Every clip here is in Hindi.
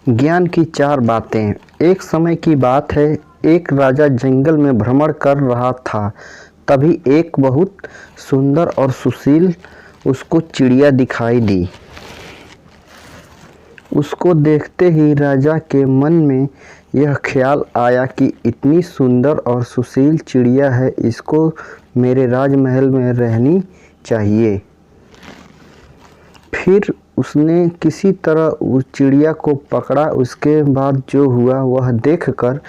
ज्ञान की चार बातें। एक समय की बात है, एक राजा जंगल में भ्रमण कर रहा था। तभी एक बहुत सुंदर और सुशील उसको चिड़िया दिखाई दी। उसको देखते ही राजा के मन में यह ख्याल आया कि इतनी सुंदर और सुशील चिड़िया है, इसको मेरे राजमहल में रहनी चाहिए। फिर उसने किसी तरह उस चिड़िया को पकड़ा। उसके बाद जो हुआ वह देखकर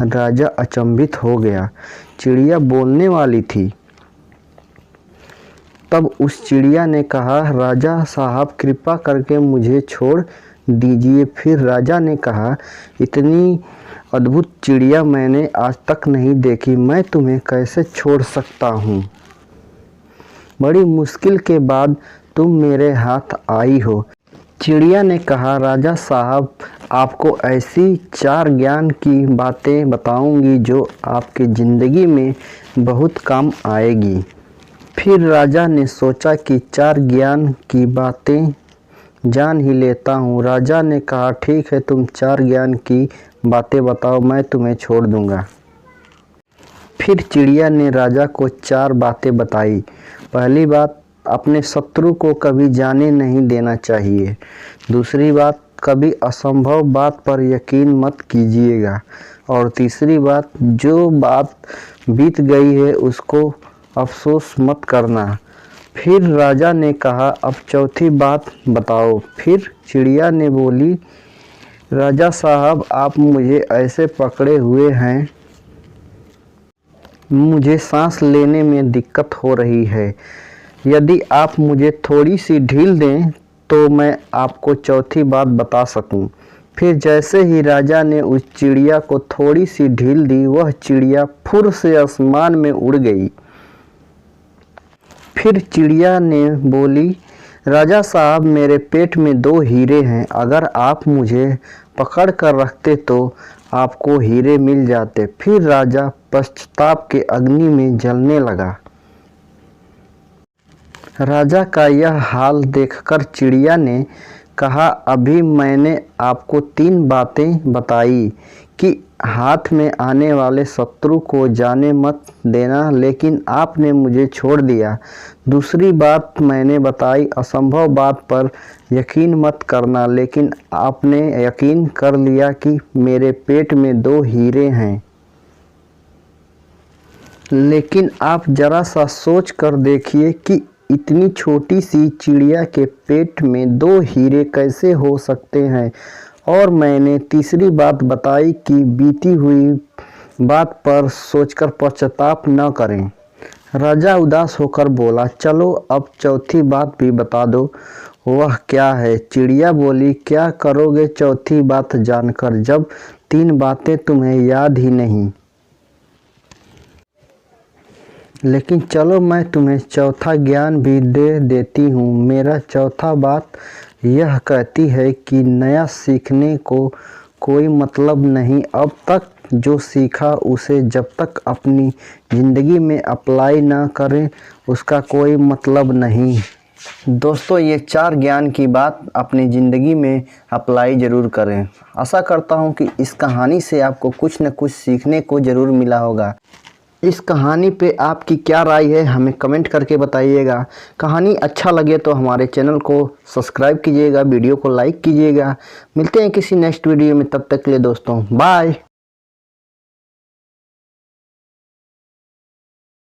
राजा अचंभित हो गया। चिड़िया बोलने वाली थी। तब उस चिड़िया ने कहा, राजा साहब कृपा करके मुझे छोड़ दीजिए। फिर राजा ने कहा, इतनी अद्भुत चिड़िया मैंने आज तक नहीं देखी, मैं तुम्हें कैसे छोड़ सकता हूँ। बड़ी मुश्किल के बाद तुम मेरे हाथ आई हो। चिड़िया ने कहा, राजा साहब आपको ऐसी चार ज्ञान की बातें बताऊंगी जो आपकी ज़िंदगी में बहुत काम आएगी। फिर राजा ने सोचा कि चार ज्ञान की बातें जान ही लेता हूँ। राजा ने कहा, ठीक है, तुम चार ज्ञान की बातें बताओ, मैं तुम्हें छोड़ दूँगा। फिर चिड़िया ने राजा को चार बातें बताई। पहली बात, अपने शत्रु को कभी जाने नहीं देना चाहिए। दूसरी बात, कभी असंभव बात पर यकीन मत कीजिएगा। और तीसरी बात, जो बात बीत गई है उसको अफसोस मत करना। फिर राजा ने कहा, अब चौथी बात बताओ। फिर चिड़िया ने बोली, राजा साहब आप मुझे ऐसे पकड़े हुए हैं, मुझे सांस लेने में दिक्कत हो रही है। यदि आप मुझे थोड़ी सी ढील दें तो मैं आपको चौथी बात बता सकूं। फिर जैसे ही राजा ने उस चिड़िया को थोड़ी सी ढील दी, वह चिड़िया फुर से आसमान में उड़ गई। फिर चिड़िया ने बोली, राजा साहब मेरे पेट में 2 हीरे हैं, अगर आप मुझे पकड़ कर रखते तो आपको हीरे मिल जाते। फिर राजा पश्चाताप के अग्नि में जलने लगा। राजा का यह हाल देखकर चिड़िया ने कहा, अभी मैंने आपको 3 बातें बताई कि हाथ में आने वाले शत्रु को जाने मत देना, लेकिन आपने मुझे छोड़ दिया। दूसरी बात मैंने बताई, असंभव बात पर यकीन मत करना, लेकिन आपने यकीन कर लिया कि मेरे पेट में 2 हीरे हैं। लेकिन आप जरा सा सोच कर देखिए कि इतनी छोटी सी चिड़िया के पेट में 2 हीरे कैसे हो सकते हैं। और मैंने तीसरी बात बताई कि बीती हुई बात पर सोचकर पश्चाताप न करें। राजा उदास होकर बोला, चलो अब चौथी बात भी बता दो, वह क्या है। चिड़िया बोली, क्या करोगे चौथी बात जानकर, जब 3 बातें तुम्हें याद ही नहीं। लेकिन चलो मैं तुम्हें चौथा ज्ञान भी दे देती हूँ। मेरा चौथा बात यह कहती है कि नया सीखने को कोई मतलब नहीं। अब तक जो सीखा उसे जब तक अपनी ज़िंदगी में अप्लाई ना करें उसका कोई मतलब नहीं। दोस्तों, ये 4 ज्ञान की बात अपनी ज़िंदगी में अप्लाई ज़रूर करें। आशा करता हूँ कि इस कहानी से आपको कुछ न कुछ सीखने को ज़रूर मिला होगा। इस कहानी पे आपकी क्या राय है हमें कमेंट करके बताइएगा। कहानी अच्छा लगे तो हमारे चैनल को सब्सक्राइब कीजिएगा, वीडियो को लाइक कीजिएगा। मिलते हैं किसी नेक्स्ट वीडियो में, तब तक के लिए दोस्तों बाय।